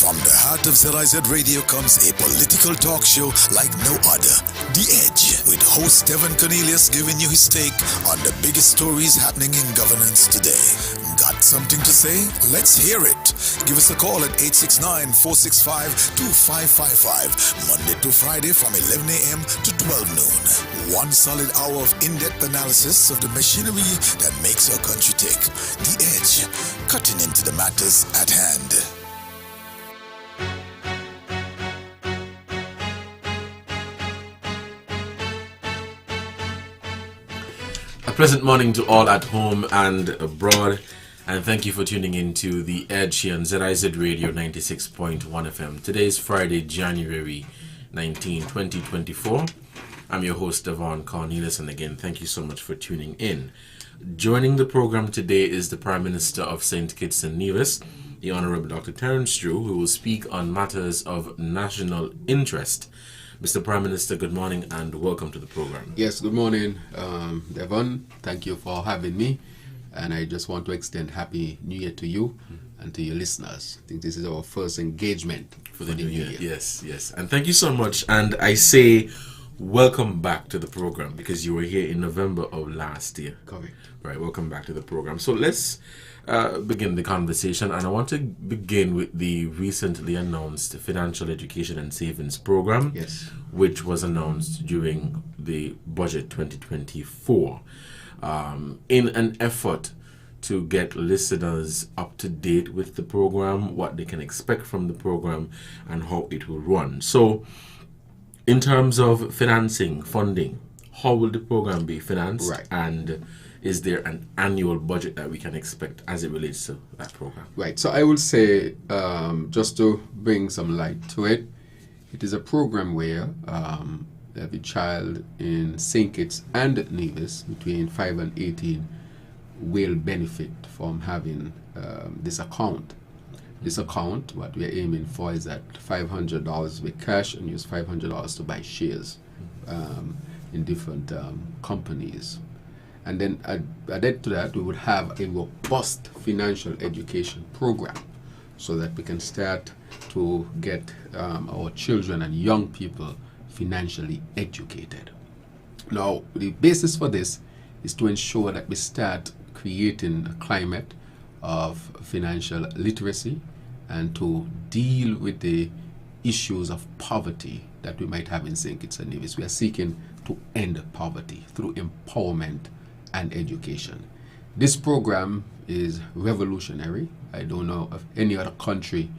From the heart of ZIZ Radio comes a political talk show like no other. The Edge, with host Devon Cornelius giving you his take on the biggest stories happening in governance today. Got something to say? Let's hear it. Give us a call at 869-465-2555, Monday to Friday from 11 a.m. to 12 noon. One solid hour of in-depth analysis of the machinery that makes our country tick. The Edge, cutting into the matters at hand. A pleasant morning to all at home and abroad, and thank you for tuning in to The Edge here on ZIZ Radio 96.1 FM. Today is Friday, January 19, 2024. I'm your host, Devon Cornelius, and again, thank you so much for tuning in. Joining the program today is the Prime Minister of St. Kitts and Nevis, the Honourable Dr. Terrance, who will speak on matters of national interest. Mr. Prime Minister, good morning and welcome to the program. Yes, good morning, Devon. Thank you for having me. And I just want to extend Happy New Year to you and to your listeners. I think this is our first engagement for the new year. Yes. And thank you so much. And I say welcome back to the program because you were here in November of last year. Correct. Right, welcome back to the program. So let's begin the conversation, and I want to begin with the recently announced Financial Education and Savings Program, Yes. which was announced during the budget 2024 in an effort to get listeners up to date with the program, what they can expect from the program, and how it will run. So in terms of financing, funding, how will the program be financed? Right. And is there an annual budget that we can expect as it relates to that program? Right. So I will say, just to bring some light to it, it is a program where every child in St. Kitts and Nevis between 5 and 18 will benefit from having this account. This account, what we are aiming for is at $500 with cash and use $500 to buy shares in different companies. And then added to that, we would have a robust financial education program so that we can start to get our children and young people financially educated. Now, the basis for this is to ensure that we start creating a climate of financial literacy and to deal with the issues of poverty that we might have in St. Kitts and Nevis. We are seeking to end poverty through empowerment and education. This program is revolutionary. I don't know of any other country,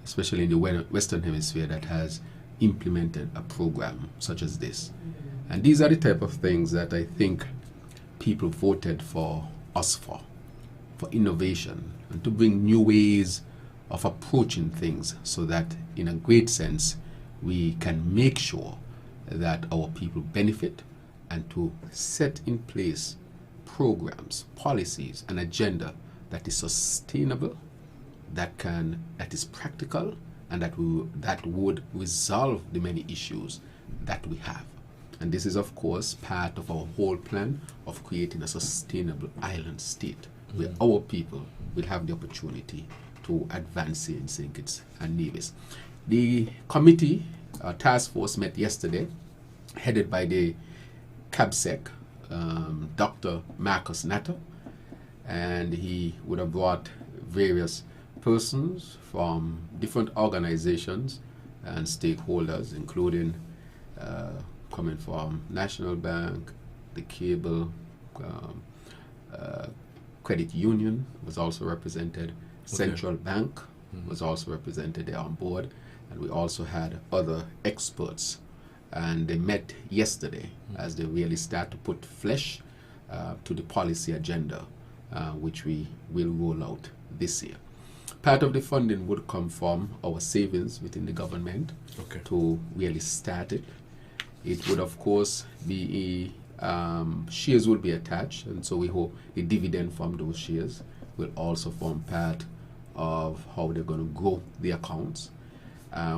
especially in the Western Hemisphere, that has implemented a program such as this. And these are the type of things that I think people voted for us for innovation and to bring new ways of approaching things so that in a great sense we can make sure that our people benefit and to set in place programs, policies, an agenda that is sustainable, that is practical, and that would resolve the many issues that we have. And this is, of course, part of our whole plan of creating a sustainable island state where our people will have the opportunity to advance in St. Kitts and Nevis. The committee task force met yesterday, headed by the CABSEC, Dr. Marcus Natter, and he would have brought various persons from different organizations and stakeholders, including coming from National Bank, the Cable, Credit Union was also represented, Central Bank was also represented there on board, and we also had other experts. And they met yesterday as they really start to put flesh to the policy agenda, which we will roll out this year. Part of the funding would come from our savings within the government to really start it. It would, of course, be shares will be attached, and so we hope the dividend from those shares will also form part of how they're going to grow the accounts.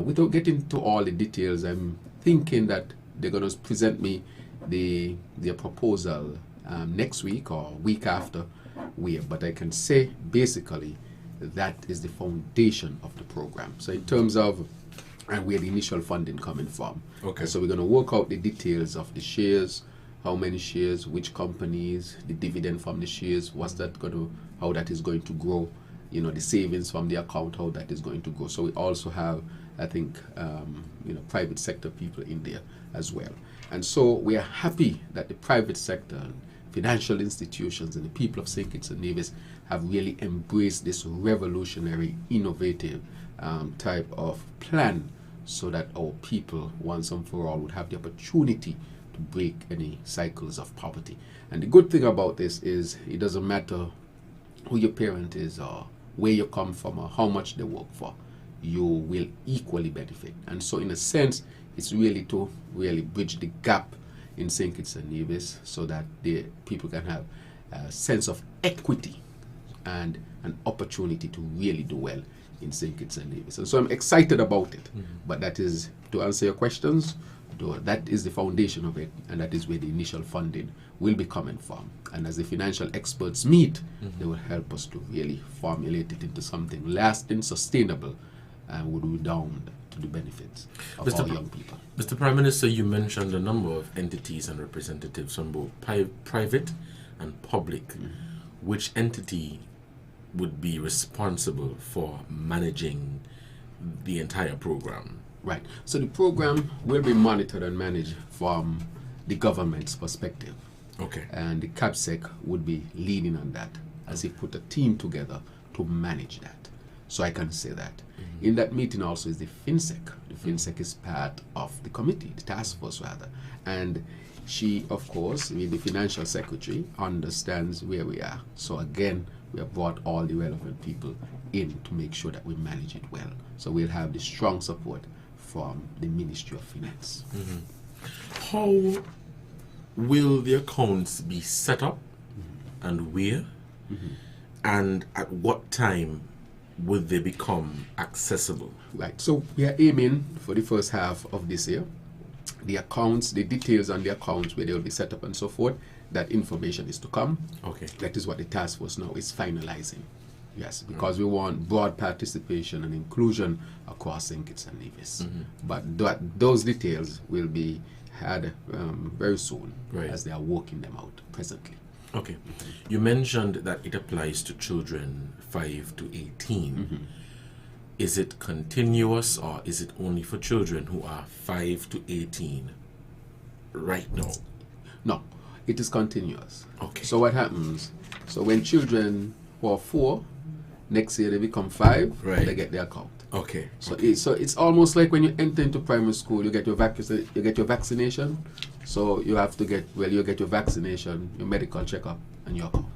Without getting into all the details, I'm thinking that they're going to present me their proposal next week or week after. But I can say basically that is the foundation of the program. So in terms of and where the initial funding coming from. Okay. And so we're going to work out the details of the shares, how many shares, which companies, the dividend from the shares, how that is going to grow, the savings from the account, how that is going to grow. So we also have, I think, private sector people in there as well. And so we are happy that the private sector, financial institutions, and the people of St. Kitts and Nevis have really embraced this revolutionary, innovative type of plan, so that our people, once and for all, would have the opportunity to break any cycles of poverty. And the good thing about this is it doesn't matter who your parent is or where you come from or how much they work for, you will equally benefit. And so in a sense, it's really to really bridge the gap in St. Kitts and Nevis so that the people can have a sense of equity and an opportunity to really do well in St. Kitts and Nevis. And so I'm excited about it. But that is, to answer your questions, that is the foundation of it, and that is where the initial funding will be coming from. And as the financial experts meet, they will help us to really formulate it into something lasting, sustainable, and would redound to the benefits of our young people. Mr. Prime Minister, you mentioned a number of entities and representatives from both private and public. Which entity would be responsible for managing the entire program? Right. So the program will be monitored and managed from the government's perspective. Okay. And the CAPSEC would be leading on that as he put a team together to manage that. So I can say that. In that meeting also is the FinSec. The FinSec is part of the committee, the task force rather. And she, of course, the financial secretary, understands where we are. So again, we have brought all the relevant people in to make sure that we manage it well. So we'll have the strong support from the Ministry of Finance. How will the accounts be set up and where? And at what time would they become accessible? Right. So we are aiming for the first half of this year. The accounts, the details on the accounts where they will be set up and so forth, that information is to come. Okay. That is what the task force now is finalizing. Yes, because we want broad participation and inclusion across St. Kitts and Nevis. But those details will be had very soon, as they are working them out presently. Okay. You mentioned that it applies to children 5 to 18. Is it continuous, or is it only for children who are 5 to 18 right now? No, it is continuous. Okay. So what happens? So when children who are 4, next year they become 5, they get their account. Okay. So it's almost like when you enter into primary school, you get your vaccination. So you have to get your vaccination, your medical checkup, and your account.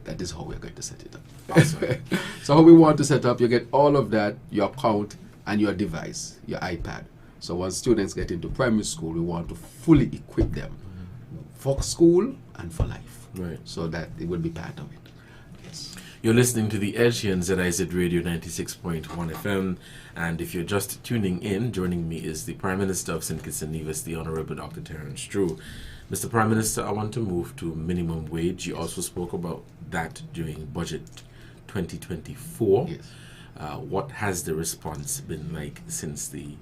That is how we're going to set it up. Awesome. So how we want to set up, you get all of that, your account and your device, your iPad. So once students get into primary school, we want to fully equip them for school and for life. Right. So that it will be part of it. Yes. You're listening to the Edge here on ZIZ Radio 96.1 FM, and if you're just tuning in, joining me is the Prime Minister of St. Kitts and Nevis, the Honorable Dr. Terrance Drew. Mr. Prime Minister, I want to move to minimum wage. You also spoke about that during Budget 2024. Yes. What has the response been like since the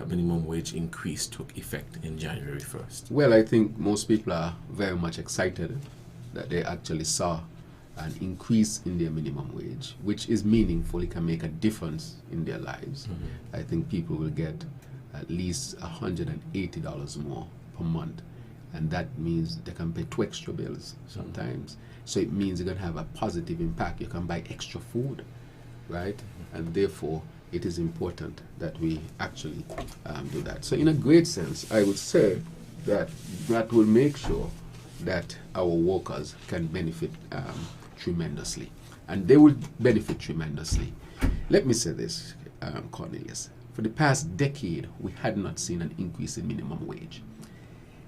minimum wage increase took effect in January 1st? Well, I think most people are very much excited that they actually saw an increase in their minimum wage, which is meaningful. It can make a difference in their lives. I think people will get at least $180 more per month, and that means they can pay 2 extra bills sometimes. So it means you're going to have a positive impact. You can buy extra food, right? And therefore, it is important that we actually do that. So in a great sense, I would say that that will make sure that our workers can benefit tremendously, and they will benefit tremendously. Let me say this, Cornelius. For the past decade, we had not seen an increase in minimum wage.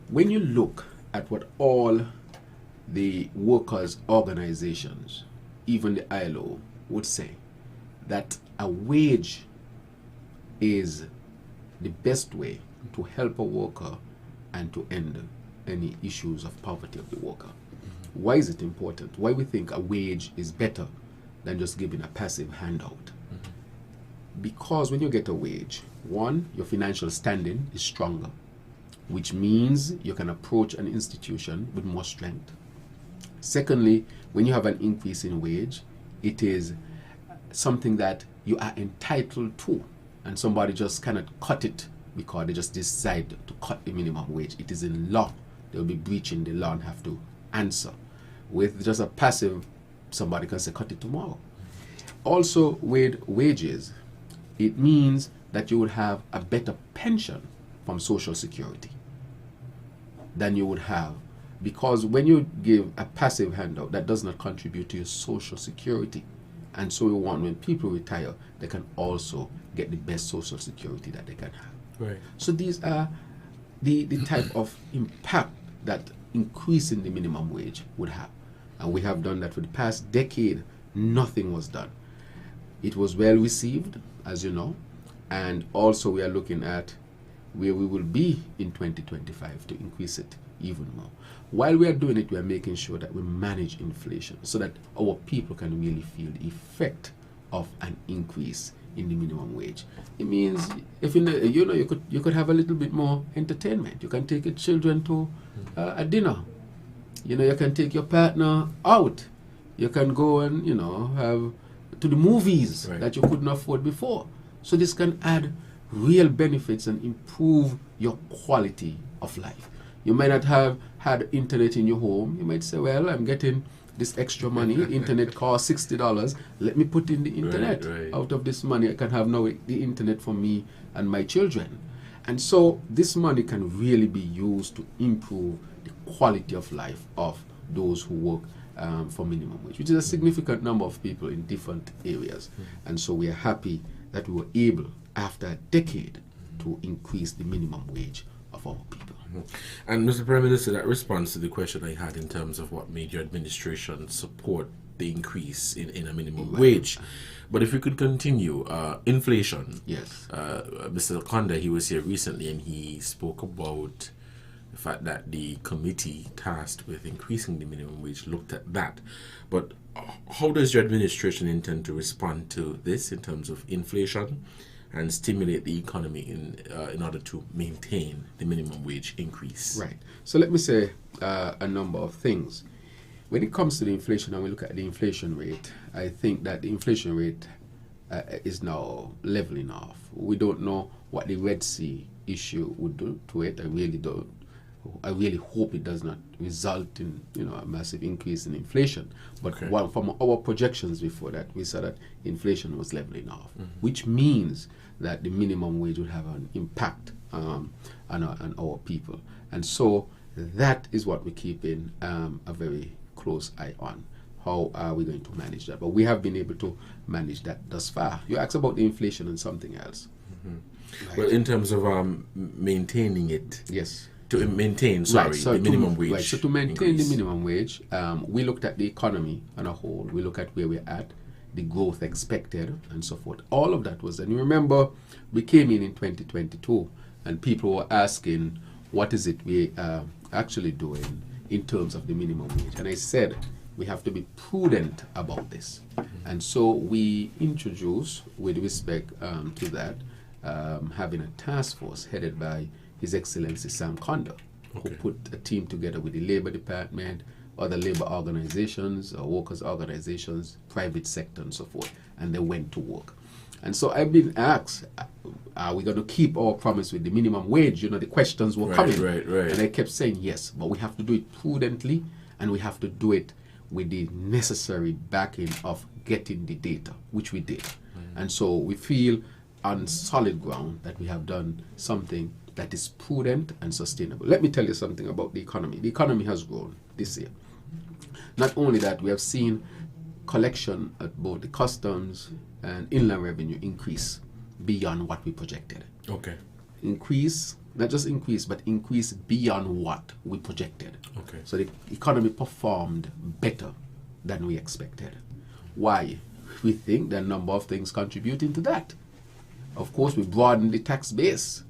When you look at what all the workers' organizations, even the ILO, would say, that a wage is the best way to help a worker and to end any issues of poverty of the worker. Why is it important? Why we think a wage is better than just giving a passive handout. Because when you get a wage, one, your financial standing is stronger, which means you can approach an institution with more strength. Secondly, when you have an increase in wage, it is something that you are entitled to, and somebody just cannot cut it because they just decide to cut the minimum wage. It is in law. They'll be breaching the law and have to answer. With just a passive, somebody can say cut it tomorrow. Also, with wages, it means that you would have a better pension from Social Security than you would have, because when you give a passive handout, that does not contribute to your Social Security. And so we want, when people retire, they can also get the best Social Security that they can have. Right. So these are the type of impact that increasing the minimum wage would have. And we have done that for the past decade. Nothing was done. It was well received, as you know, and also we are looking at where we will be in 2025 to increase it even more. While we are doing it, we are making sure that we manage inflation so that our people can really feel the effect of an increase in the minimum wage. It means if you could have a little bit more entertainment. You can take your children to a dinner. You can take your partner out. You can go and have to the movies that you couldn't afford before. So this can add real benefits and improve your quality of life. You might not have had internet in your home. You might say, well, I'm getting this extra money. The internet costs $60. Let me put in the internet. Out of this money, I can have now the internet for me and my children. And so this money can really be used to improve the quality of life of those who work for minimum wage, which is a significant number of people in different areas. And so we are happy that we were able, after a decade, to increase the minimum wage of our people. And Mr. Prime Minister, that responds to the question I had in terms of what made your administration support the increase in a minimum wage. But if we could continue, inflation. Yes. Mr. Conda, he was here recently and he spoke about the fact that the committee tasked with increasing the minimum wage looked at that. But how does your administration intend to respond to this in terms of inflation and stimulate the economy in order to maintain the minimum wage increase? Right. So let me say a number of things. When it comes to the inflation, and we look at the inflation rate, I think that the inflation rate is now leveling off. We don't know what the Red Sea issue would do to it. I really don't. I really hope it does not result in a massive increase in inflation. But from our projections before that, we saw that inflation was leveling off, which means that the minimum wage would have an impact on our people. And so that is what we're keeping a very close eye on. How are we going to manage that? But we have been able to manage that thus far. You asked about the inflation and something else. Right. Well, in terms of maintaining it. Yes. To maintain, the minimum wage. Right, so to maintain increase. the minimum wage, we looked at the economy on a whole. We look at where we're at, the growth expected, and so forth. All of that was, and you remember, we came in 2022, and people were asking, what is it we are actually doing in terms of the minimum wage? And I said, we have to be prudent about this. And so we introduced, with respect to that, having a task force headed by His Excellency Sam Conda, who put a team together with the Labor Department, other labor organizations, workers' organizations, private sector, and so forth, and they went to work. And so I've been asked, are we going to keep our promise with the minimum wage? The questions were coming. Right. And I kept saying yes, but we have to do it prudently, and we have to do it with the necessary backing of getting the data, which we did. And so we feel on solid ground that we have done something that is prudent and sustainable. Let me tell you something about the economy. The economy has grown this year. Not only that, we have seen collection at both the customs and inland revenue increase beyond what we projected. Okay. Increase, not just increase, but increase beyond what we projected. Okay. So the economy performed better than we expected. Why? We think there are a number of things contributing to that. Of course, we broadened the tax base,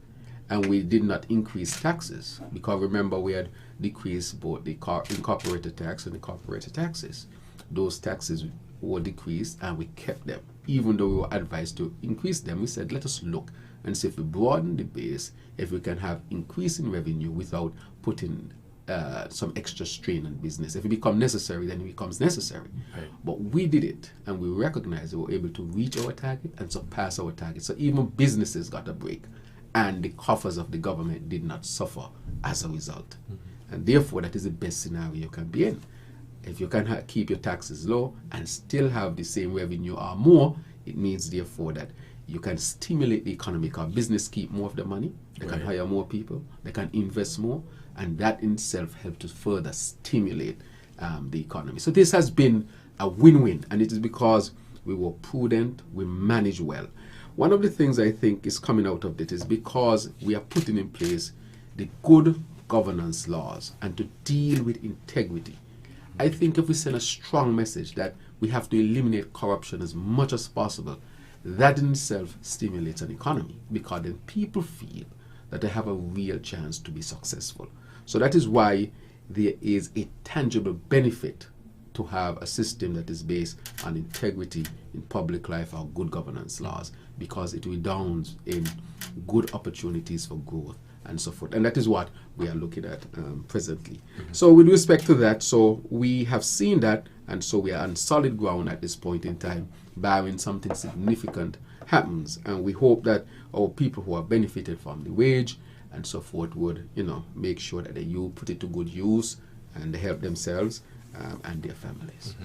and we did not increase taxes, because remember, we had decreased both the incorporated tax and the corporate taxes. Those taxes were decreased, and we kept them. Even though we were advised to increase them, we said, let us look and see if we broaden the base, if we can have increase in revenue without putting some extra strain on business. If it becomes necessary, then it becomes necessary. Right. But we did it, and we recognized we were able to reach our target and surpass our target. So even businesses got a break, and the coffers of the government did not suffer as a result. And therefore, that is the best scenario you can be in. If you can keep your taxes low and still have the same revenue or more, it means therefore that you can stimulate the economy, because business keep more of the money, they can hire more people, they can invest more, and that in itself helps to further stimulate the economy. So this has been a win-win, and it is because we were prudent, we managed well. One of the things I think is coming out of it is because we are putting in place the good governance laws and to deal with integrity. I think if we send a strong message that we have to eliminate corruption as much as possible, that in itself stimulates an economy, because then people feel that they have a real chance to be successful. So that is why there is a tangible benefit to have a system that is based on integrity in public life or good governance laws, because it redounds in good opportunities for growth and so forth. And that is what we are looking at presently. So with respect to that, so we have seen that, and so we are on solid ground at this point in time, barring something significant happens. And we hope that our people who have benefited from the wage and so forth would, make sure that they put it to good use and they help themselves and their families.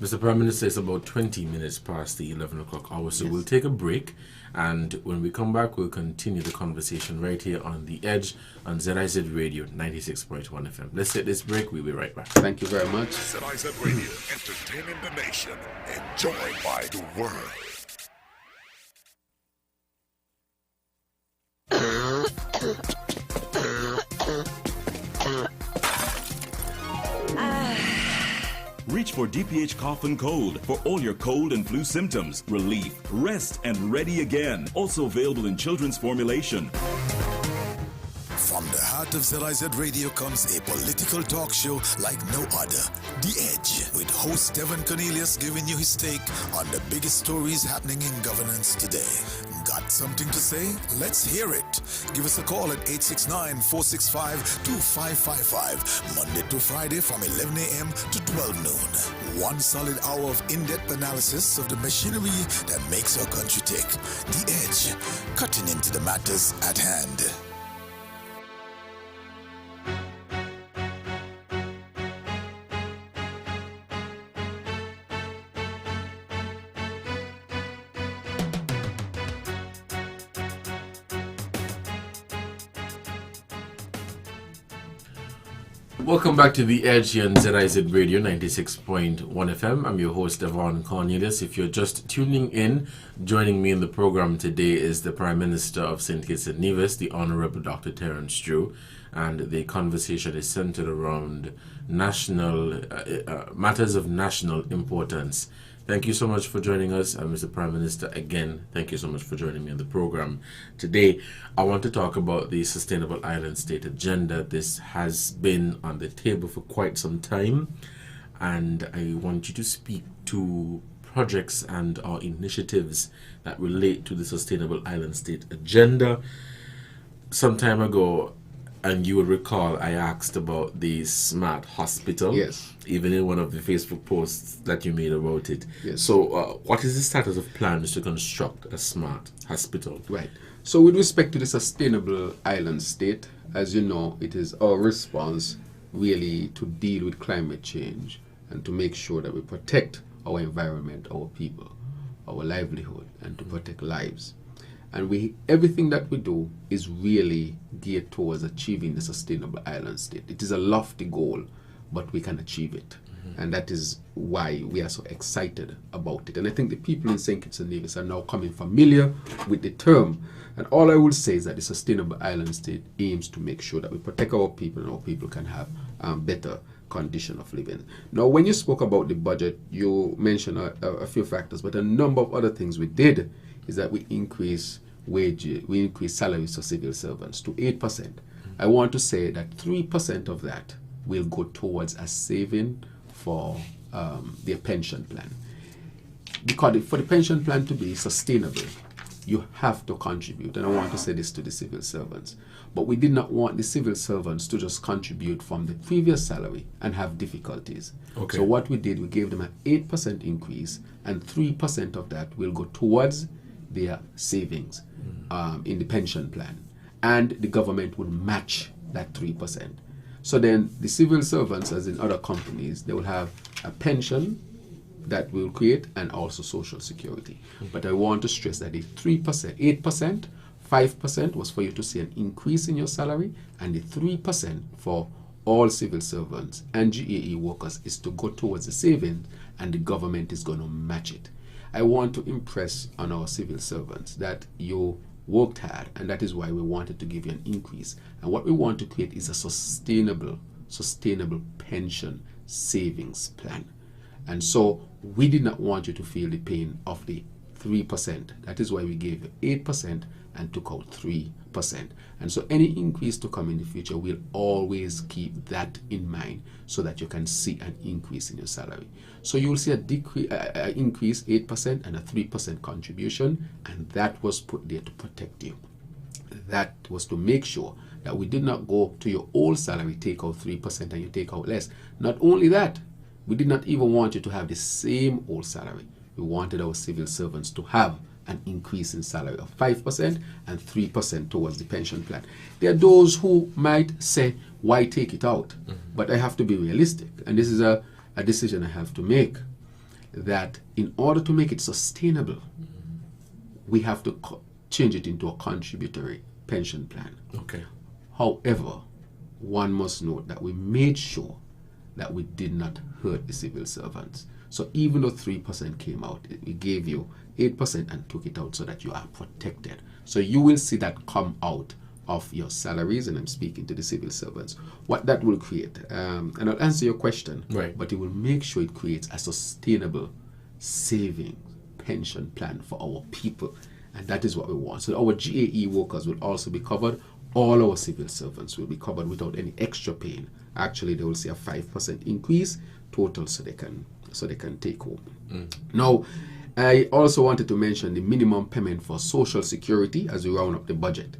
Mr. Prime Minister, it's about 20 minutes past the 11 o'clock hour, so Yes. we'll take a break, and when we come back, we'll continue the conversation right here on The Edge on ZIZ Radio 96.1 FM. Let's take this break. We'll be right back. Thank you very much. ZIZ Radio, entertaining the nation, enjoyed by the world. Reach for DPH Cough and Cold for all your cold and flu symptoms. Relief, rest, and ready again. Also available in children's formulation. From the heart of ZIZ Radio comes a political talk show like no other. The Edge, with host Devon Cornelius giving you his take on the biggest stories happening in governance today. Got something to say? Let's hear it. Give us a call at 869-465-2555, Monday to Friday from 11 a.m. to 12 noon. One solid hour of in-depth analysis of the machinery that makes our country tick. The Edge, cutting into the matters at hand. Welcome back to The Edge here on ZIZ Radio 96.1 FM. I'm your host, Devon Cornelius. If you're just tuning in, joining me in the program today is the Prime Minister of St. Kitts and Nevis, the Honorable Dr. Terrance, and the conversation is centered around national matters of national importance. Thank you so much for joining us, Mr. Prime Minister. Again, thank you so much for joining me on the program. Today, I want to talk about the Sustainable Island State Agenda. This has been on the table for quite some time, and I want you to speak to projects and our initiatives that relate to the Sustainable Island State Agenda. Some time ago, and you will recall, I asked about the smart hospital. Yes. Even in one of the Facebook posts that you made about it. Yes. So, what is the status of plans to construct a smart hospital? Right. So with respect to the Sustainable Island State, as you know, it is our response really to deal with climate change and to make sure that we protect our environment, our people, our livelihood, and to protect lives. And everything that we do is really geared towards achieving the Sustainable Island State. It is a lofty goal, but we can achieve it. And that is why we are so excited about it. And I think the people in St. Kitts and Nevis are now coming familiar with the term. And all I will say is that the Sustainable Island State aims to make sure that we protect our people and our people can have better condition of living. Now, when you spoke about the budget, you mentioned a few factors, but a number of other things we did is that we increase wages, we increase salaries for civil servants to 8%. I want to say that 3% of that will go towards a saving for their pension plan. because for the pension plan to be sustainable, you have to contribute. And I want to say this to the civil servants. But we did not want the civil servants to just contribute from the previous salary and have difficulties. Okay. So what we did, we gave them an 8% increase, and 3% of that will go towards their savings in the pension plan. And the government will match that 3%. So then the civil servants, as in other companies, they will have a pension that will create and also social security. But I want to stress that the 3%, 8%, 5% was for you to see an increase in your salary, and the 3% for all civil servants and GAE workers is to go towards the savings, and the government is going to match it. I want to impress on our civil servants that you worked hard, and that is why we wanted to give you an increase. And what we want to create is a sustainable pension savings plan. And so we did not want you to feel the pain of the 3%. That is why we gave you 8% and took out 3%. And so any increase to come in the future, we'll always keep that in mind so that you can see an increase in your salary. So you'll see a increase 8% and a 3% contribution, and that was put there to protect you. That was to make sure that we did not go to your old salary, take out 3% and you take out less. Not only that, we did not even want you to have the same old salary. We wanted our civil servants to have an increase in salary of 5% and 3% towards the pension plan. There are those who might say, why take it out? But I have to be realistic. And this is a decision I have to make, that in order to make it sustainable, we have to change it into a contributory pension plan. Okay. However, one must note that we made sure that we did not hurt the civil servants. So even though 3% came out, we gave you 8% and took it out so that you are protected. So you will see that come out of your salaries, and I'm speaking to the civil servants. What that will create, and I'll answer your question, right, but it will make sure it creates a sustainable saving pension plan for our people. And that is what we want. So our GAE workers will also be covered. All our civil servants will be covered without any extra pain. Actually, they will see a 5% increase total so they can take home. Now, I also wanted to mention the minimum payment for Social Security as we round up the budget.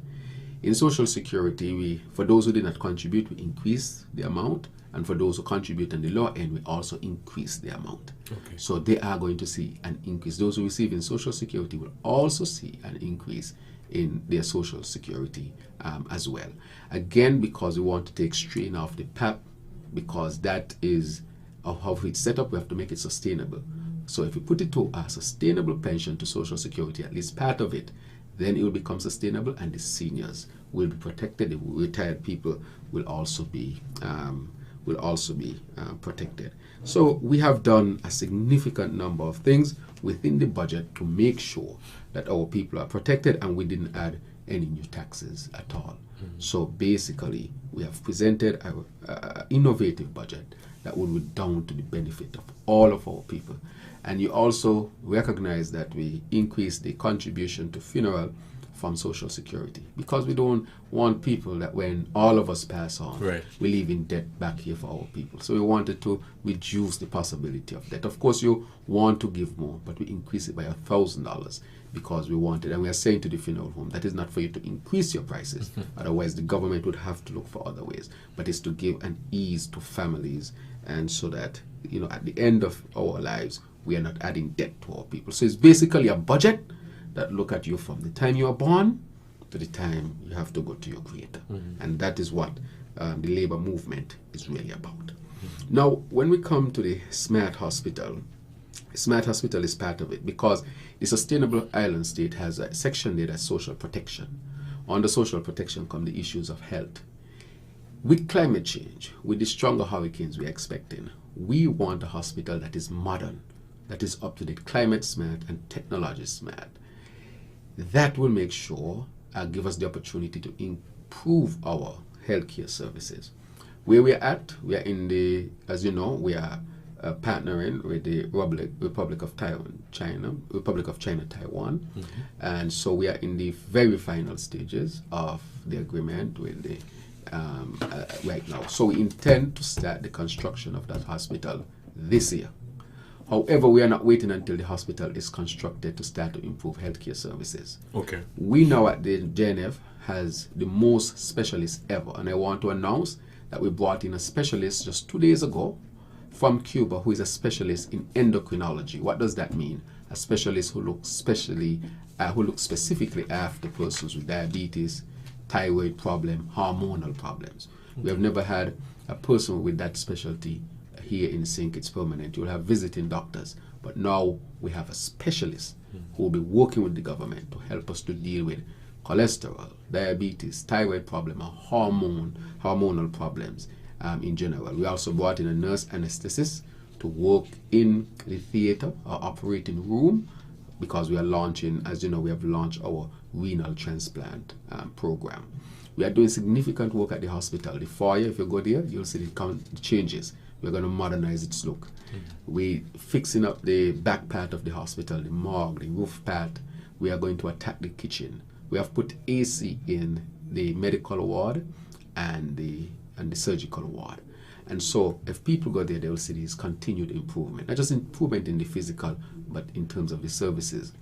In Social Security, for those who did not contribute, we increased the amount, and for those who contribute on the lower end, we also increase the amount. Okay. So they are going to see an increase. Those who receive in Social Security will also see an increase in their Social Security as well. Again, because we want to take strain off the PAP, because that is how it's set up, we have to make it sustainable. So if we put it to a sustainable pension to Social Security, at least part of it, then it will become sustainable, and the seniors will be protected. The retired people will also be protected. So we have done a significant number of things within the budget to make sure that our people are protected, and we didn't add any new taxes at all. So basically, we have presented an innovative budget that will be down to the benefit of all of our people. And you also recognize that we increased the contribution to funeral from Social Security, because we don't want people that when all of us pass on, right, we leave in debt back here for our people. So we wanted to reduce the possibility of debt. Of course, you want to give more, but we increase it by $1,000 because we wanted, and we are saying to the funeral home, that is not for you to increase your prices. Otherwise, the government would have to look for other ways. But it's to give an ease to families, and so that, at the end of our lives, we are not adding debt to our people. So it's basically a budget that look at you from the time you are born to the time you have to go to your creator. And that is what the labor movement is really about. Now, when we come to the Smart Hospital is part of it, because the Sustainable Island State has a section there that's social protection. Under social protection come the issues of health. With climate change, with the stronger hurricanes we're expecting, we want a hospital that is modern, that is up to date, climate smart and technology smart. That will make sure give us the opportunity to improve our healthcare services. Where we're at, we are in the, as you know, we are partnering with the Republic of China, Taiwan. And so we are in the very final stages of the agreement with the right now. So we intend to start the construction of that hospital this year. However, we are not waiting until the hospital is constructed to start to improve healthcare services. Okay. We now at the JNF has the most specialists ever, and I want to announce that we brought in a specialist just 2 days ago from Cuba who is a specialist in endocrinology. What does that mean? A specialist who looks specifically after persons with diabetes, thyroid problem, hormonal problems. We have never had a person with that specialty here in St. Kitts Permanent. You'll have visiting doctors, but now we have a specialist who will be working with the government to help us to deal with cholesterol, diabetes, thyroid problem, and hormonal problems in general. We also brought in a nurse anesthetist to work in the theater or operating room, because we are launching, as you know, we have launched our renal transplant program. We are doing significant work at the hospital. The foyer, if you go there, you'll see the changes. We're going to modernize its look. We're fixing up the back part of the hospital, the morgue, the roof part. We are going to attack the kitchen. We have put AC in the medical ward and the surgical ward. And so if people go there, they will see this continued improvement. Not just improvement in the physical, but in terms of the services.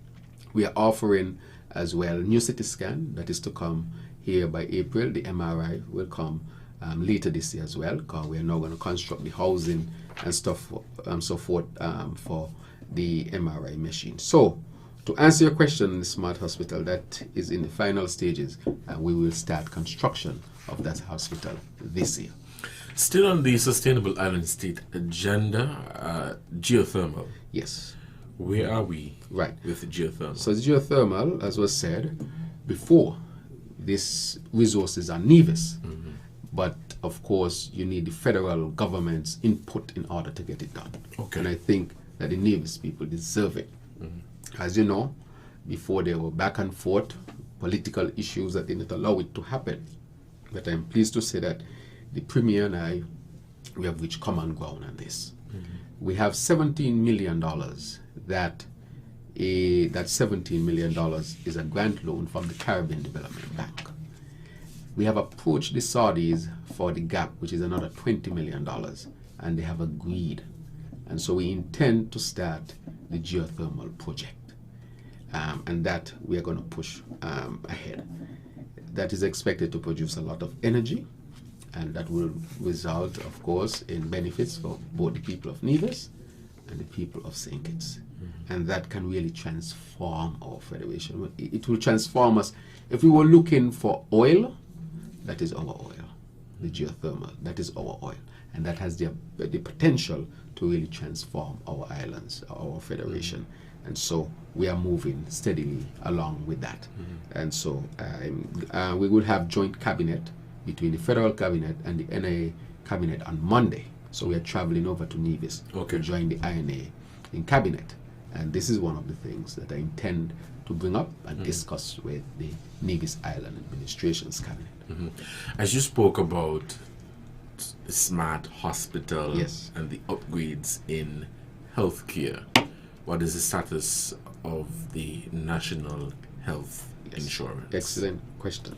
We are offering as well new CT scan that is to come here by April. The MRI will come later this year as well, because we are now going to construct the housing and stuff and so forth for the MRI machine. So to answer your question, the smart hospital, that is in the final stages, and we will start construction of that hospital this year. Still on the Sustainable Island State agenda, geothermal. Yes. Where are we Right. with geothermal? So geothermal, as was said before, these resources are Nevis. But of course, you need the federal government's input in order to get it done. Okay. And I think that the Nevis people deserve it. As you know, before there were back and forth political issues that did not allow it to happen. But I'm pleased to say that the Premier and I, we have reached common ground on this. We have $17 million that $17 million is a grant loan from the Caribbean Development Bank. We have approached the Saudis for the gap, which is another $20 million, and they have agreed. And so we intend to start the geothermal project, and that we are going to push ahead. That is expected to produce a lot of energy, and that will result, of course, in benefits for both the people of Nevis and the people of St. Kitts. And that can really transform our federation. It will transform us. If we were looking for oil, that is our oil. The geothermal, that is our oil. And that has the potential to really transform our islands, our federation. And so we are moving steadily along with that. And so we will have joint cabinet between the federal cabinet and the NIA cabinet on Monday. So we are traveling over to Nevis to join the INA in cabinet. And this is one of the things that I intend to bring up and discuss with the Nevis Island Administration's cabinet. As you spoke about the smart hospital Yes. and the upgrades in healthcare, what is the status of the national health insurance? Excellent question.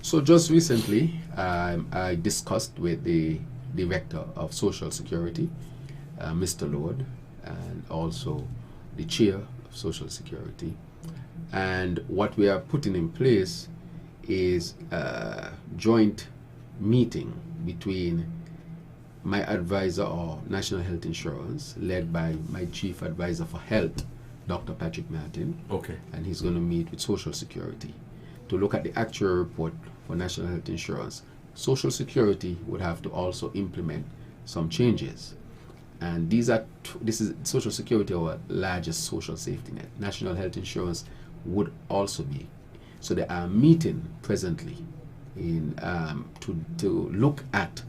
So just recently, I discussed with the Director of Social Security, Mr. Lord, and also the Chair of Social Security. And what we are putting in place is a joint meeting between my advisor or National Health Insurance, led by my Chief Advisor for Health, Dr. Patrick Martin. Okay. And he's going to meet with Social Security to look at the actual report for National Health Insurance. Social Security would have to also implement some changes. And this is Social Security, our largest social safety net. National Health Insurance would also be. So they are meeting presently in to look at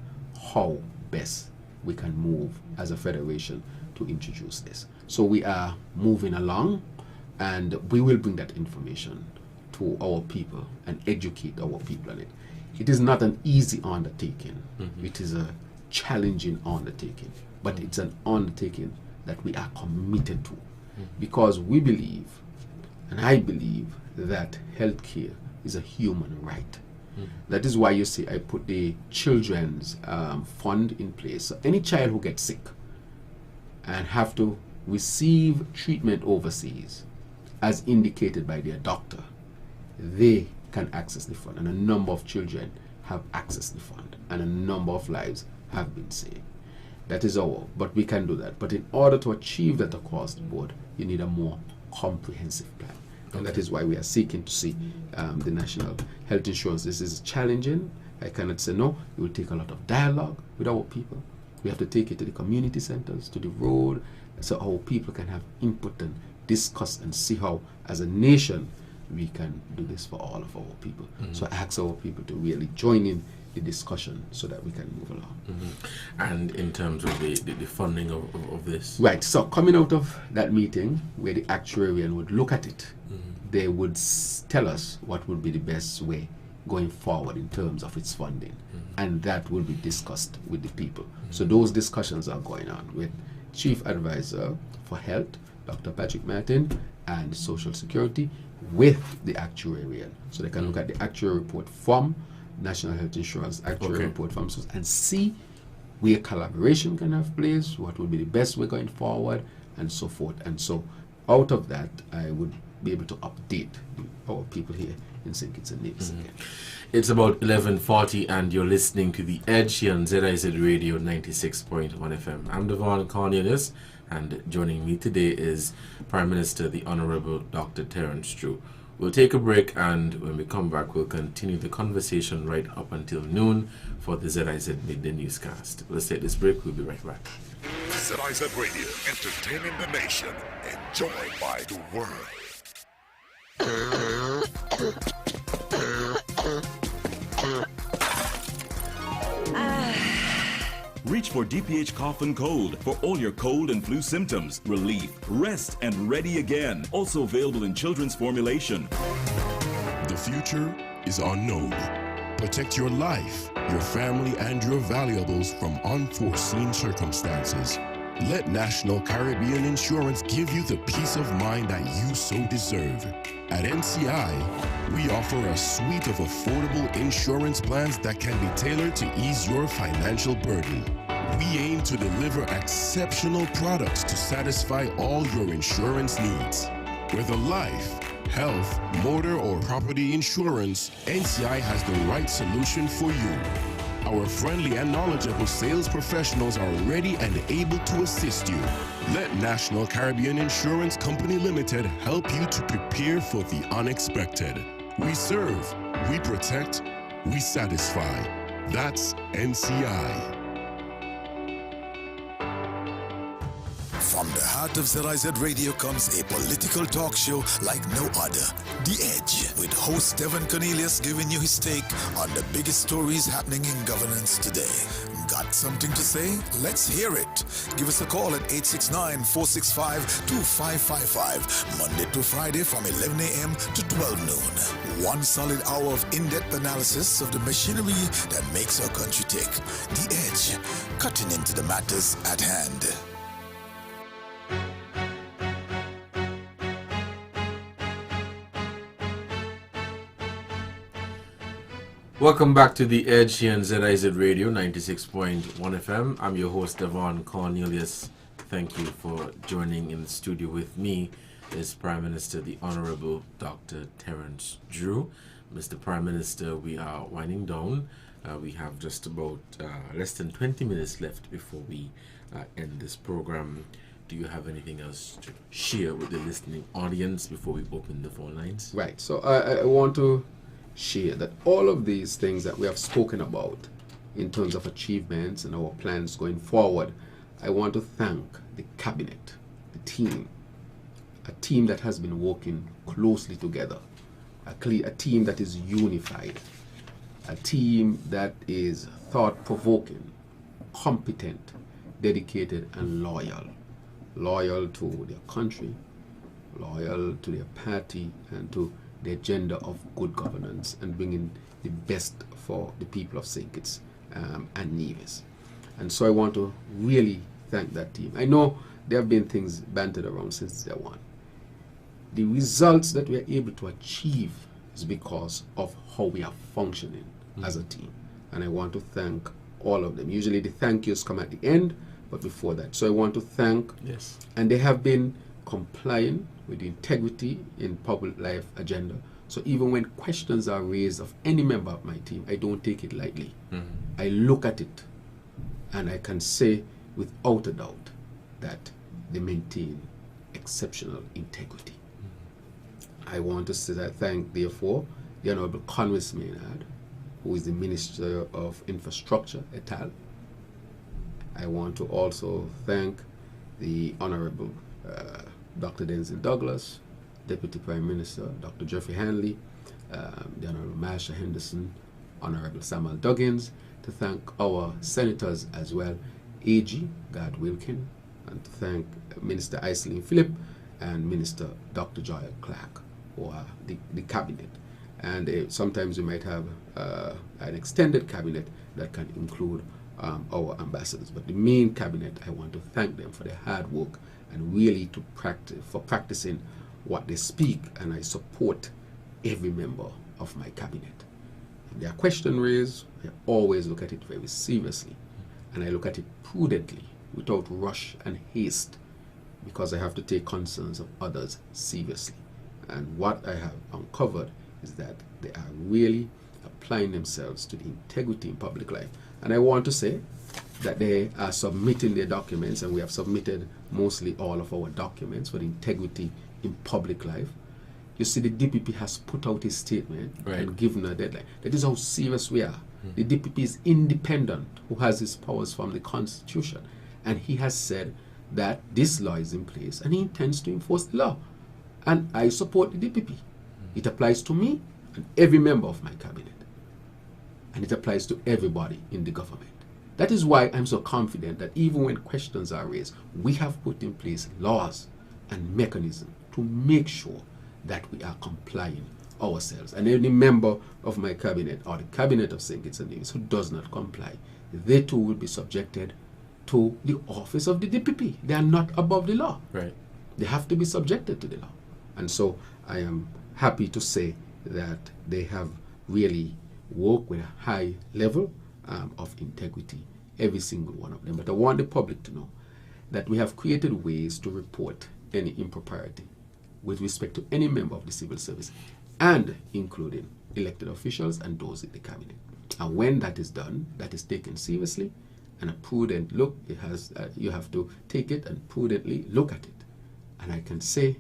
how best we can move as a federation to introduce this. So we are moving along, and we will bring that information to our people and educate our people on it. It is not an easy undertaking. It is a challenging undertaking, but it's an undertaking that we are committed to, because we believe, and I believe, that healthcare is a human right. That is why you see I put the children's fund in place. So any child who gets sick and have to receive treatment overseas, as indicated by their doctor, they can access the fund, and a number of children have accessed the fund, and a number of lives have been saved. That is our, but we can do that. But in order to achieve that across the board, you need a more comprehensive plan. And that is why we are seeking to see the national health insurance. This is challenging. I cannot say no. It will take a lot of dialogue with our people. We have to take it to the community centers, to the road, so our people can have input and discuss and see how, as a nation, we can do this for all of our people. So I ask our people to really join in the discussion so that we can move along. And in terms of the funding of this? Right, so coming out of that meeting where the actuarian would look at it, they would tell us what would be the best way going forward in terms of its funding. And that will be discussed with the people. So those discussions are going on with Chief Advisor for Health, Dr. Patrick Martin, and Social Security with the actuarian. So they can look at the actuarial report from National Health Insurance, actuarial report from SOS, and see where collaboration can have place, what would be the best way going forward, and so forth. And so out of that, I would be able to update our people here in St. Kitts and Nevis again. It's about 11:40 and you're listening to The Edge here on ZIZ Radio 96.1 FM. I'm Devon Cornelius, and joining me today is Prime Minister the Honorable Dr. Terrance Drew. We'll take a break, and when we come back, we'll continue the conversation right up until noon for the ZIZ Midday Newscast. Let's take this break. We'll be right back. ZIZ Radio, entertaining the nation, enjoyed by the world. Reach for DPH Cough and Cold for all your cold and flu symptoms, relief, rest, and ready again. Also available in children's formulation. The future is unknown. Protect your life, your family, and your valuables from unforeseen circumstances. Let National Caribbean Insurance give you the peace of mind that you so deserve. At NCI, we offer a suite of affordable insurance plans that can be tailored to ease your financial burden. We aim to deliver exceptional products to satisfy all your insurance needs. Whether life, health, motor, or property insurance, NCI has the right solution for you. Our friendly and knowledgeable sales professionals are ready and able to assist you. Let National Caribbean Insurance Company Limited help you to prepare for the unexpected. We serve, we protect, we satisfy. That's NCI. From the heart of ZIZ Radio comes a political talk show like no other. The Edge, with host Devon Cornelius giving you his take on the biggest stories happening in governance today. Got something to say? Let's hear it. Give us a call at 869-465-2555, Monday to Friday from 11 a.m. to 12 noon. One solid hour of in-depth analysis of the machinery that makes our country tick. The Edge, cutting into the matters at hand. Welcome back to The Edge here on ZIZ Radio 96.1 FM. I'm your host, Devon Cornelius. Thank you for joining in the studio with me. Is Prime Minister the Honorable Dr. Terrance Drew. Mr. Prime Minister, we are winding down. We have just about less than 20 minutes left before we end this program. Do you have anything else to share with the listening audience before we open the phone lines? Right, so I want to share that all of these things that we have spoken about in terms of achievements and our plans going forward, I want to thank the cabinet, the team, a team that has been working closely together, a team that is unified, a team that is thought-provoking, competent, dedicated, and loyal to their country, loyal to their party, and to the agenda of good governance and bringing the best for the people of St. Kitts and Nevis. And so I want to really thank that team. I know there have been things bantered around since day one. The results that we are able to achieve is because of how we are functioning as a team. And I want to thank all of them. Usually the thank yous come at the end, but before that. So I want to thank, Yes. and they have been complying with the integrity in public life agenda. So even when questions are raised of any member of my team, I don't take it lightly. I look at it, and I can say without a doubt that they maintain exceptional integrity. I want to say that thank, therefore, the Honorable Conway Maynard, who is the Minister of Infrastructure et al. I want to also thank the Honorable Dr. Denzel Douglas, Deputy Prime Minister Dr. Jeffrey Hanley, the Honorable Marsha Henderson, Honorable Samuel Duggins, to thank our senators as well, AG Gad Wilkin, and to thank Minister Iselin Phillip and Minister Dr. Joel Clark, who are the cabinet. And sometimes we might have an extended cabinet that can include our ambassadors. But the main cabinet, I want to thank them for their hard work and really for practicing what they speak, and I support every member of my cabinet. If there are questions raised, I always look at it very seriously, and I look at it prudently, without rush and haste, because I have to take concerns of others seriously. And what I have uncovered is that they are really applying themselves to the integrity in public life. And I want to say that they are submitting their documents, and we have submitted mostly all of our documents for the integrity in public life. You see, the DPP has put out his statement and given a deadline. That is how serious we are. The DPP is independent, who has his powers from the Constitution. And he has said that this law is in place and he intends to enforce the law. And I support the DPP. It applies to me and every member of my cabinet. And it applies to everybody in the government. That is why I'm so confident that even when questions are raised, we have put in place laws and mechanisms to make sure that we are complying ourselves. And any member of my cabinet or the cabinet of St. Kitts and Nevis who does not comply, they too will be subjected to the office of the DPP. They are not above the law. Right. They have to be subjected to the law. And so I am happy to say that they have really worked with a high level of integrity, every single one of them. But I want the public to know that we have created ways to report any impropriety with respect to any member of the civil service, and including elected officials and those in the cabinet. And when that is done, that is taken seriously, and a prudent look, you have to take it and prudently look at it. And I can say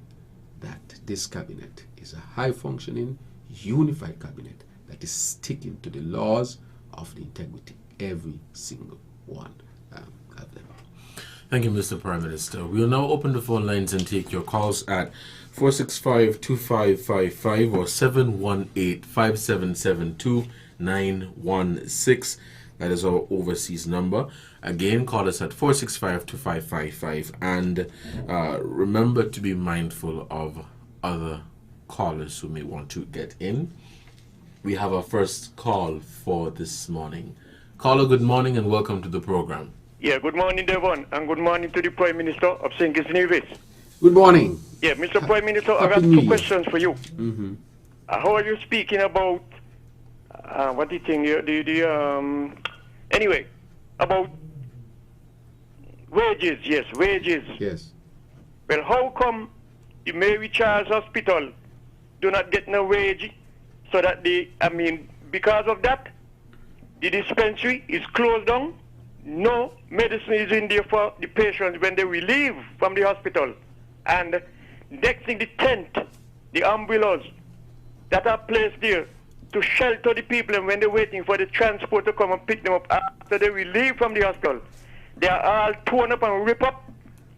that this cabinet is a high-functioning, unified cabinet that is sticking to the laws of the integrity, every single one of them. Thank you, Mr. Prime Minister. We will now open the phone lines and take your calls at 465-2555 or 718-5772-916. That is our overseas number. Again, call us at 465-2555. And remember to be mindful of other callers who may want to get in. We have our first call for this morning. Caller, good morning and welcome to the program. Yeah, good morning, Devon, and good morning to the Prime Minister of St. Kitts and Nevis. Good morning. Yeah, Mr. Prime Minister, I got Happy New two Year. questions for you. How are you speaking about, what do you think, anyway, about wages, yes, wages. Yes. Well, how come the Mary Charles Hospital do not get no wage, so that because of that, the dispensary is closed down? No medicine is in there for the patients when they will leave from the hospital. And next thing, the tent, the umbrellas that are placed there to shelter the people, and when they're waiting for the transport to come and pick them up after they will leave from the hospital, they are all torn up and ripped up.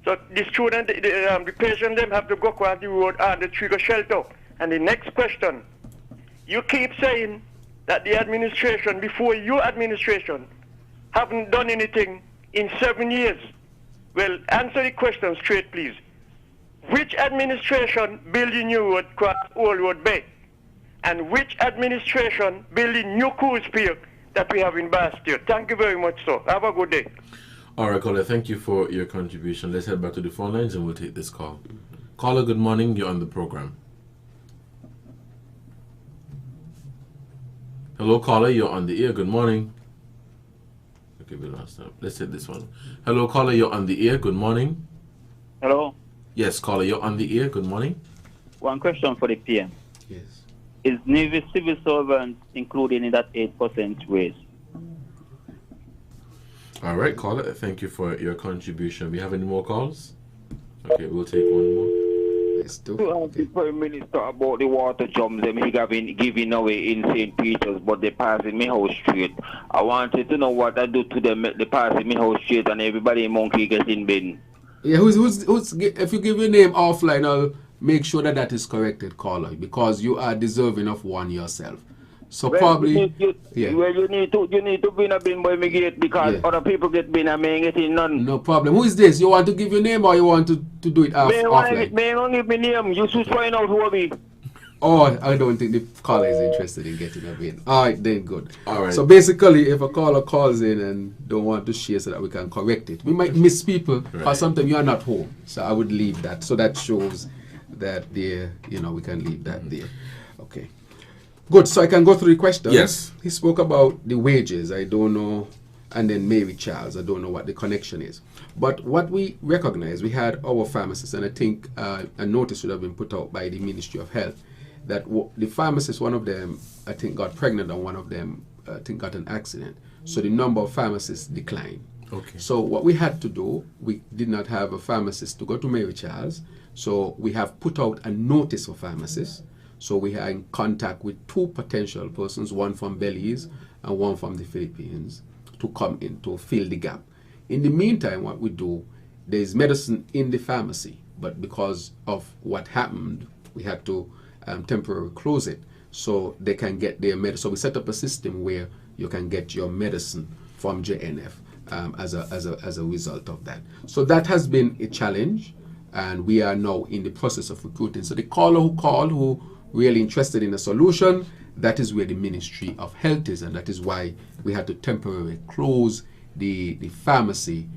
So the student, the patient, them have to go across the road and the trigger shelter. And the next question, you keep saying that the administration, before your administration, haven't done anything in 7 years. Well, answer the question straight, please. Which administration built the new road across Old Road Bay? And which administration built the new cruise pier that we have in Bastille? Thank you very much, sir. Have a good day. All right, caller, thank you for your contribution. Let's head back to the phone lines and we'll take this call. Caller, good morning. You're on the program. Hello, caller. You're on the air. Good morning. Okay, we lost that. Let's hit this one. Hello, caller, you're on the air. Good morning. Hello. Yes, caller, you're on the air. Good morning. One question for the PM. Yes. Is Navy civil servants included in that 8% raise? All right, caller, thank you for your contribution. We have any more calls? Okay, we'll take one more. Let's do. To ask the Prime Minister about the water jumps them he giving away in St. Peter's, but they passing me house straight. I wanted to know what I do to them. They passing me house straight, and everybody in Monkey gets in bin. Yeah, who's if you give your name offline, I'll make sure that is corrected, caller, because you are deserving of one yourself. So Well, probably, you need to bring a bin by me gate because other people get bin and me ain't getting none. No problem. Who is this? You want to give your name or you want to do it offline? Me don't give me name. You should find out who I be. Oh, I don't think the caller is interested in getting a bin. All right, then good. All right. So basically, if a caller calls in and don't want to share so that we can correct it, we might miss people or sometimes you are not home. So I would leave that. So that shows that there, we can leave that there. Okay. Good. So I can go through the questions. Yes. He spoke about the wages. I don't know. And then Mary Charles. I don't know what the connection is. But what we recognize, we had our pharmacists, and I think a notice should have been put out by the Ministry of Health that the pharmacist, one of them, I think, got pregnant, and one of them, I think, got an accident. So the number of pharmacists declined. Okay. So what we had to do, we did not have a pharmacist to go to Mary Charles. So we have put out a notice for pharmacists. So we are in contact with 2 potential persons, one from Belize and one from the Philippines, to come in to fill the gap. In the meantime, what we do, there is medicine in the pharmacy, but because of what happened, we had to temporarily close it so they can get their medicine. So we set up a system where you can get your medicine from JNF as a result of that. So that has been a challenge, and we are now in the process of recruiting. So the caller who called, who really interested in a solution, that is where the Ministry of Health is, and that is why we had to temporarily close the pharmacy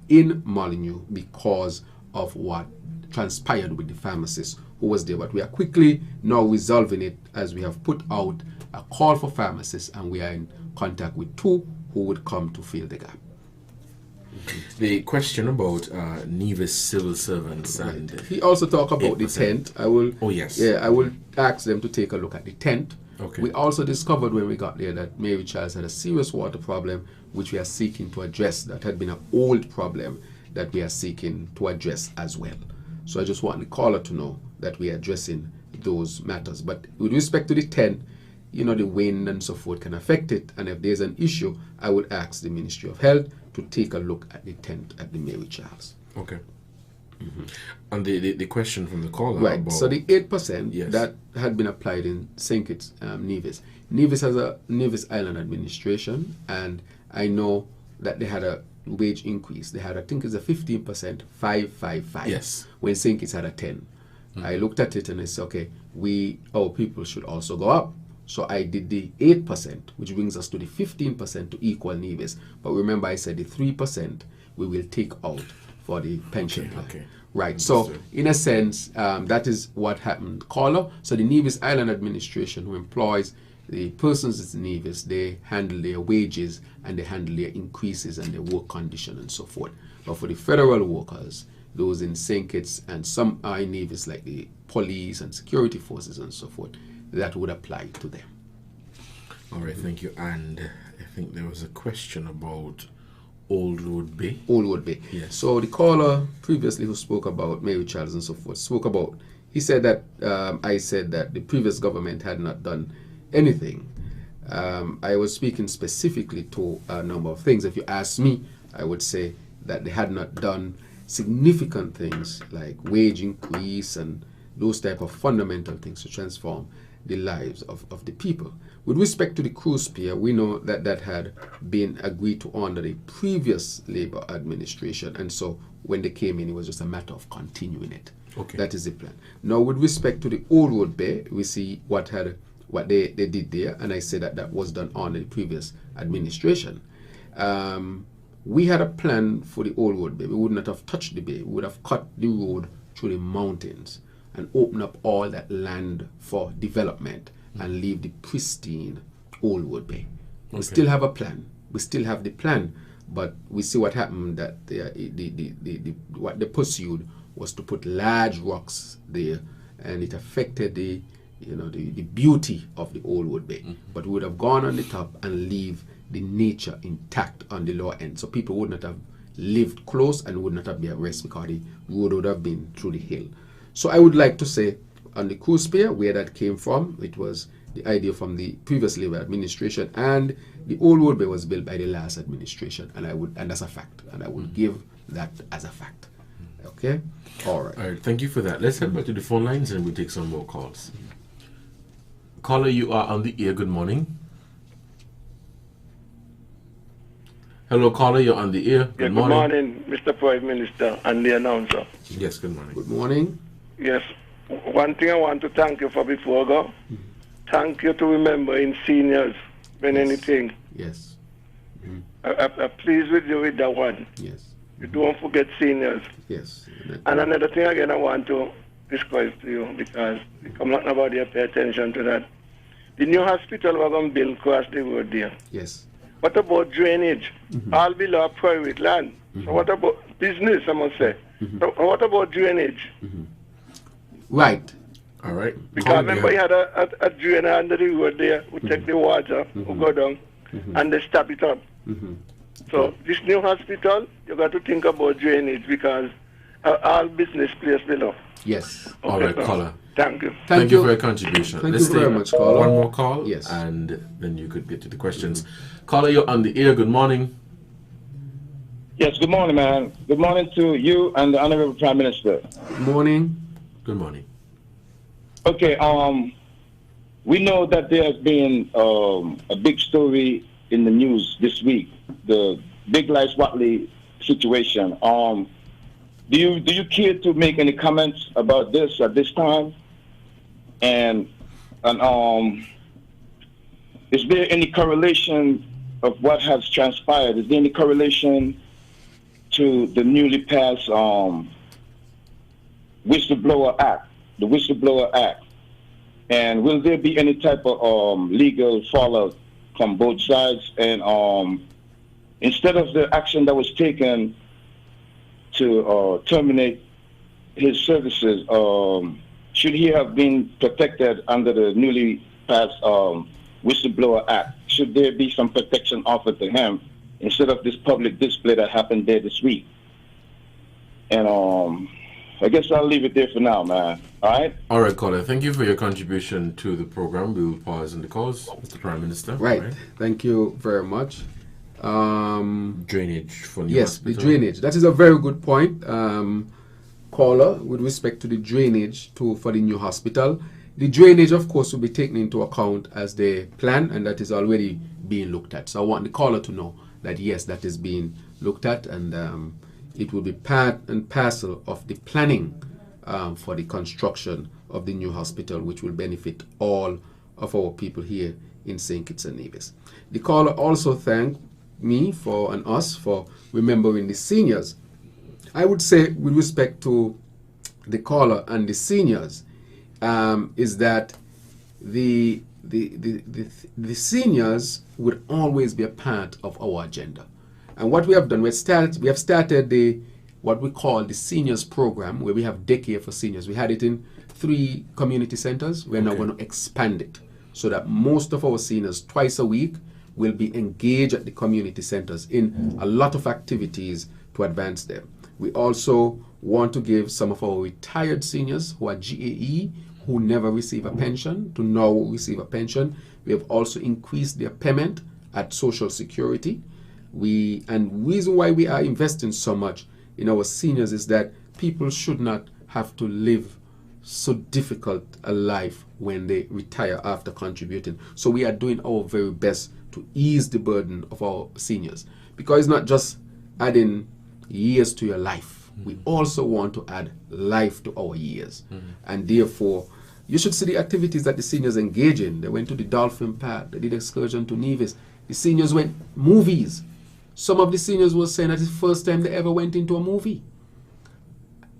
in Molyneux because of what transpired with the pharmacist who was there. But we are quickly now resolving it as we have put out a call for pharmacists, and we are in contact with 2 who would come to fill the gap. The question about Nevis civil servants and he also talked about 8%. The tent. I will. Oh yes. Yeah, I will ask them to take a look at the tent. Okay. We also discovered when we got there that Mary Charles had a serious water problem, which we are seeking to address. That had been an old problem that we are seeking to address as well. So I just want the caller to know that we are addressing those matters. But with respect to the tent, the wind and so forth can affect it. And if there's an issue, I would ask the Ministry of Health to take a look at the tent at the Mary Charles. Okay. And the question from the caller. Right. About, so the 8% yes, that had been applied in St. Kitts, Nevis. Nevis has a Nevis Island administration, and I know that they had a wage increase. They had, I think it's a 15%, 555. Yes. When St. Kitts had a 10. I looked at it and I said, okay, our people should also go up. So I did the 8%, which brings us to the 15% to equal Nevis. But remember, I said the 3% we will take out for the pension plan. Okay. Right. Understood. So in a sense, that is what happened. Caller. So the Nevis Island administration, who employs the persons in Nevis, they handle their wages and they handle their increases and their work condition and so forth. But for the federal workers, those in St. Kitts and some are in Nevis, like the police and security forces and so forth, that would apply to them. All right, thank you. And I think there was a question about Old Road Bay. Old Road Bay. Yes. So the caller previously who spoke about Mary Charles and so forth he said that I said that the previous government had not done anything. I was speaking specifically to a number of things. If you ask me, I would say that they had not done significant things like wage increase and those type of fundamental things to transform the lives of the people. With respect to the cruise pier, we know that that had been agreed to under the previous Labour administration, and so when they came in, it was just a matter of continuing it. Okay. That is the plan. Now, with respect to the Old Road Bay, we see what they did there, and I say that was done under the previous administration. We had a plan for the Old Road Bay. We would not have touched the bay. We would have cut the road through the mountains and open up all that land for development and leave the pristine Old Road Bay. We still have a plan we still have the plan, but we see what happened, that what they pursued was to put large rocks there, and it affected the beauty of the old Wood Bay. But we would have gone on the top and leave the nature intact on the lower end, so people would not have lived close and would not have been at risk because the road would have been through the hill. So I would like to say, on the cruise pier, where that came from, it was the idea from the previous Labour administration, and the old Wood Bay was built by the last administration, and that's a fact, and I would give that as a fact. Okay? All right, thank you for that. Let's head back to the phone lines and we'll take some more calls. Caller, you are on the air. Good morning. Hello, caller, you're on the air. Good morning, Mr. Prime Minister and the announcer. Yes, good morning. Good morning. Yes, one thing I want to thank you for before I go. Thank you to remember in seniors when anything. Yes. I'm pleased with you with that one. Yes. You don't forget seniors. Yes. And another thing again I want to discuss to you, because I'm not about to pay attention to that. The new hospital we're going to build across the road there. Yes. What about drainage? All below private land. So what about business, I must say? So what about drainage? Right. All right. Because remember you had a drain under the road there who take the water, who go down, and they stop it up. So this new hospital, you got to think about drainage, because all business place below. Yes. Okay, all right, caller. Thank you. Thank you for your contribution. Thank Let's you very take much, caller. one more call, Yes. and then you could get to the questions. Caller, you're on the air. Good morning. Yes, good morning, man. Good morning to you and the Honorable Prime Minister. Good morning. Good morning. Okay, we know that there has been a big story in the news this week, the Big Lice Watley situation. Do you care to make any comments about this at this time? And is there any correlation of what has transpired? Is there any correlation to the newly passed Whistleblower Act, the Whistleblower Act? And will there be any type of legal fallout from both sides? And instead of the action that was taken to terminate his services, should he have been protected under the newly passed Whistleblower Act? Should there be some protection offered to him instead of this public display that happened there this week? And I guess I'll leave it there for now, man. All right? All right, caller. Thank you for your contribution to the program. We will pause in the calls. Mr. Prime Minister. Right. Thank you very much. Drainage for new yes, hospital. the drainage. That is a very good point, caller, with respect to the drainage for the new hospital. The drainage, of course, will be taken into account as they plan, and that is already being looked at. So I want the caller to know that, yes, that is being looked at, and it will be part and parcel of the planning for the construction of the new hospital, which will benefit all of our people here in St. Kitts and Nevis. The caller also thanked me and us for remembering the seniors. I would say, with respect to the caller and the seniors, is that the seniors would always be a part of our agenda. And what we have done, we have started what we call the seniors program, where we have daycare for seniors. We had it in 3 community centers. We're now going to expand it so that most of our seniors, twice a week, will be engaged at the community centers in a lot of activities to advance them. We also want to give some of our retired seniors who are GAE, who never receive a pension, to now receive a pension. We have also increased their payment at Social Security. And reason why we are investing so much in our seniors is that people should not have to live so difficult a life when they retire after contributing. So we are doing our very best to ease the burden of our seniors, because it's not just adding years to your life. We also want to add life to our years. And therefore, you should see the activities that the seniors engage in. They went to the Dolphin Park, they did excursion to Nevis. The seniors went movies. Some of the seniors were saying that it's the first time they ever went into a movie.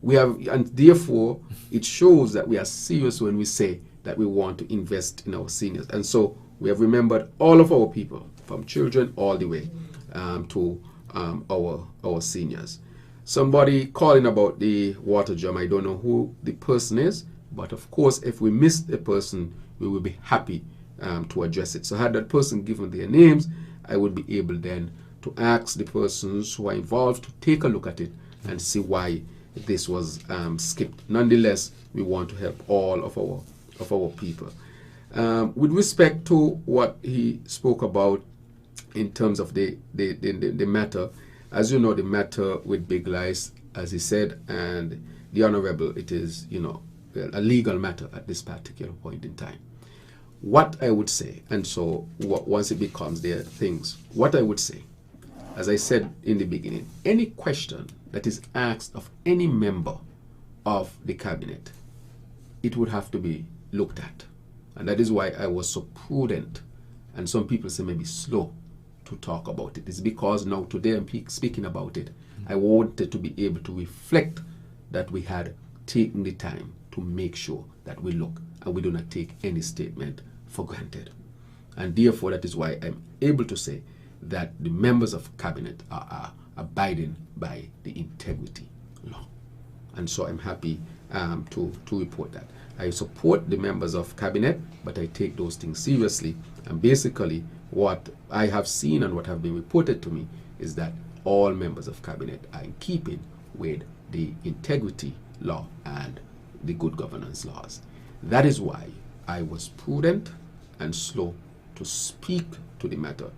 And therefore, it shows that we are serious when we say that we want to invest in our seniors. And so We have remembered all of our people, from children all the way to our seniors. Somebody calling about the water jam. I don't know who the person is, but of course, if we missed a person, we will be happy to address it. So had that person given their names, I would be able then to ask the persons who are involved to take a look at it and see why this was skipped. Nonetheless, we want to help all of our people. With respect to what he spoke about in terms of the matter, as you know, the matter with Big Lies, as he said, and the Honorable, it is, a legal matter at this particular point in time. What I would say, and so once it becomes their things, what I would say, as I said in the beginning, any question that is asked of any member of the cabinet, it would have to be looked at. And that is why I was so prudent, and some people say maybe slow to talk about it. It's because now today I'm speaking about it. I wanted to be able to reflect that we had taken the time to make sure that we look and we do not take any statement for granted. And therefore, that is why I'm able to say that the members of cabinet are abiding by the integrity law. And so I'm happy to report that. I support the members of cabinet, but I take those things seriously. And basically, what I have seen and what have been reported to me is that all members of cabinet are in keeping with the integrity law and the good governance laws. That is why I was prudent and slow to speak to the matter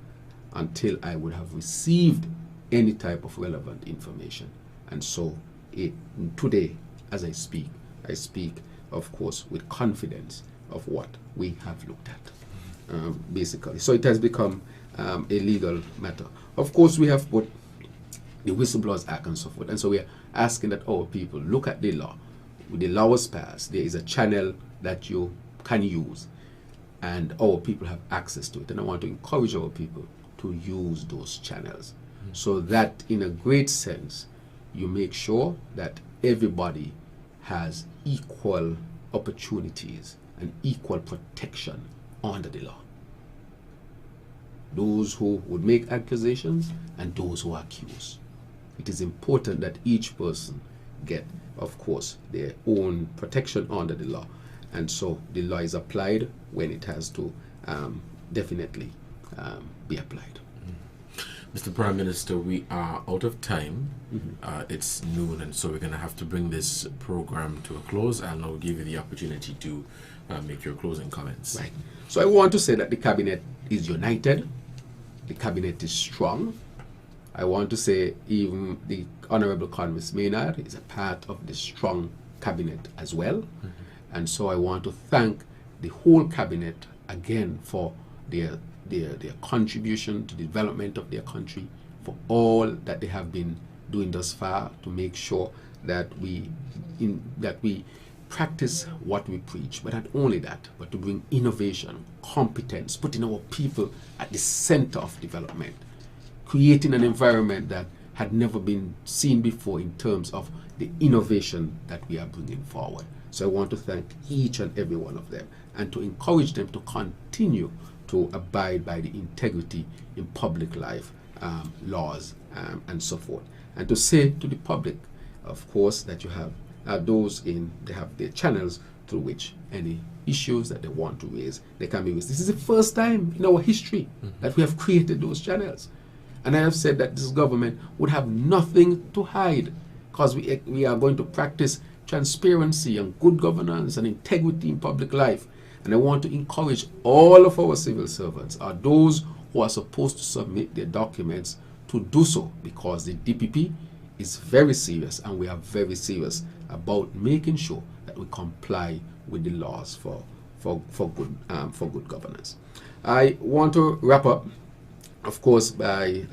until I would have received any type of relevant information. And so today, as I speak, of course, with confidence of what we have looked at, basically. So it has become a legal matter. Of course, we have put the Whistleblowers Act and so forth. And so we are asking that our people look at the law. When the law was passed, there is a channel that you can use, and our people have access to it. And I want to encourage our people to use those channels so that, in a great sense, you make sure that everybody has equal opportunities and equal protection under the law. Those who would make accusations and those who accuse. It is important that each person get, of course, their own protection under the law. And so the law is applied when it has to definitely be applied. Mr. Prime Minister, we are out of time. It's noon, and so we're going to have to bring this program to a close. I'll now give you the opportunity to make your closing comments. Right. So I want to say that the cabinet is united. The cabinet is strong. I want to say even the Honorable Convis Maynard is a part of the strong cabinet as well. And so I want to thank the whole cabinet again for their contribution to the development of their country, for all that they have been doing thus far to make sure that we practice what we preach, but not only that, but to bring innovation, competence, putting our people at the center of development, creating an environment that had never been seen before in terms of the innovation that we are bringing forward. So I want to thank each and every one of them and to encourage them to continue to abide by the integrity in public life, laws, and so forth. And to say to the public, of course, that you have they have their channels through which any issues that they want to raise, they can be raised. This is the first time in our history that we have created those channels. And I have said that this government would have nothing to hide because we are going to practice transparency and good governance and integrity in public life. And I want to encourage all of our civil servants, or those who are supposed to submit their documents, to do so, because the DPP is very serious, and we are very serious about making sure that we comply with the laws for good governance. I want to wrap up, of course, by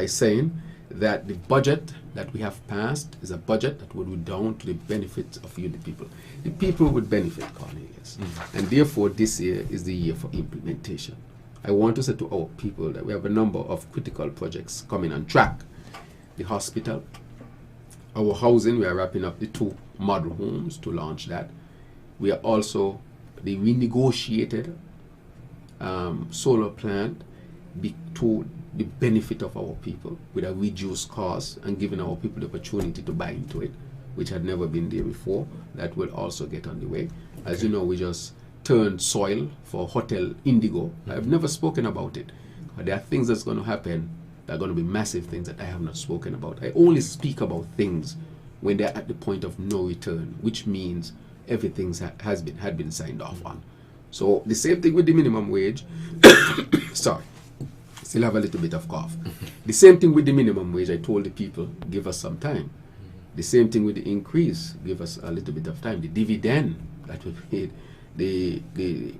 saying that the budget that we have passed is a budget that would redound to the benefit of you, the people. The people would benefit, Cornelius. And therefore, this year is the year for implementation. I want to say to our people that we have a number of critical projects coming on track. The hospital, our housing, we are wrapping up the 2 model homes to launch that. We are also the renegotiated solar plant be to the benefit of our people with a reduced cost and giving our people the opportunity to buy into it, which had never been there before. That will also get on the way. As you know, we just turned soil for Hotel Indigo. I've never spoken about it. But there are things that's going to happen that are going to be massive things that I have not spoken about. I only speak about things when they're at the point of no return, which means everything had been signed off on. So the same thing with the minimum wage. Sorry. Still have a little bit of cough. The same thing with the minimum wage. I told the people, give us some time. The same thing with the increase, give us a little bit of time. The dividend that we paid,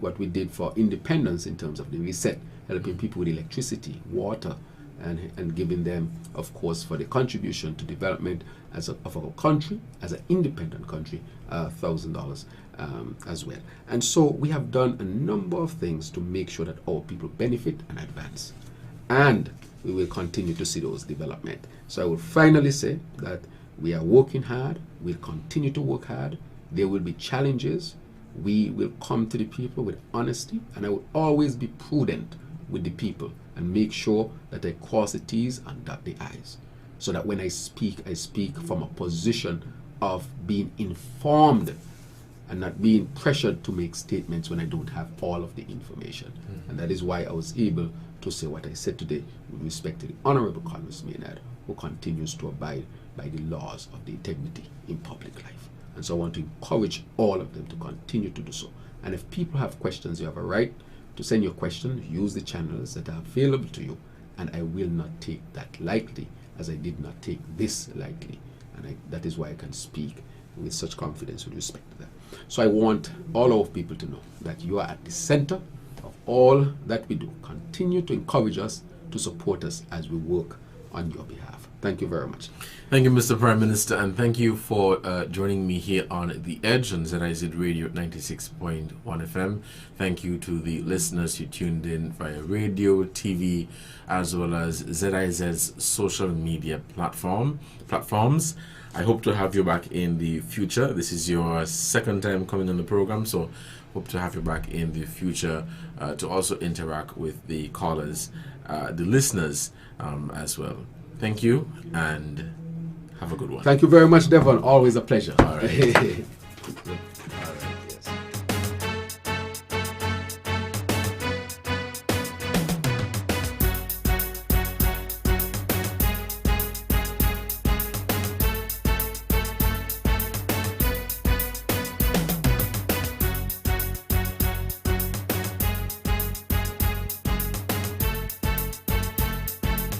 what we did for independence in terms of the reset, helping people with electricity, water, and giving them, of course, for the contribution to development of our country, as an independent country, $1,000 as well. And so we have done a number of things to make sure that our people benefit and advance. And we will continue to see those development. So I will finally say that we are working hard. We'll continue to work hard. There will be challenges. We will come to the people with honesty, and I will always be prudent with the people and make sure that I cross the T's and dot the I's, so that when I speak from a position of being informed and not being pressured to make statements when I don't have all of the information. And that is why I was able to say what I said today with respect to the Honorable Congress Maynard, who continues to abide by the laws of the integrity in public life. And so I want to encourage all of them to continue to do so. And if people have questions, you have a right to send your question. Use the channels that are available to you, and I will not take that lightly, as I did not take this lightly. And that is why I can speak with such confidence with respect to that. So I want all our people to know that you are at the center of all that we do. Continue to encourage us, to support us as we work on your behalf. Thank you very much. Thank you, Mr. Prime Minister, and thank you for joining me here on The Edge on ZIZ Radio 96.1 FM. Thank you to the listeners who tuned in via radio, TV, as well as ZIZ's social media platforms. I hope to have you back in the future. This is your second time coming on the program, so hope to have you back in the future to also interact with the callers, the listeners as well. Thank you, and have a good one. Thank you very much, Devon. Always a pleasure. All right.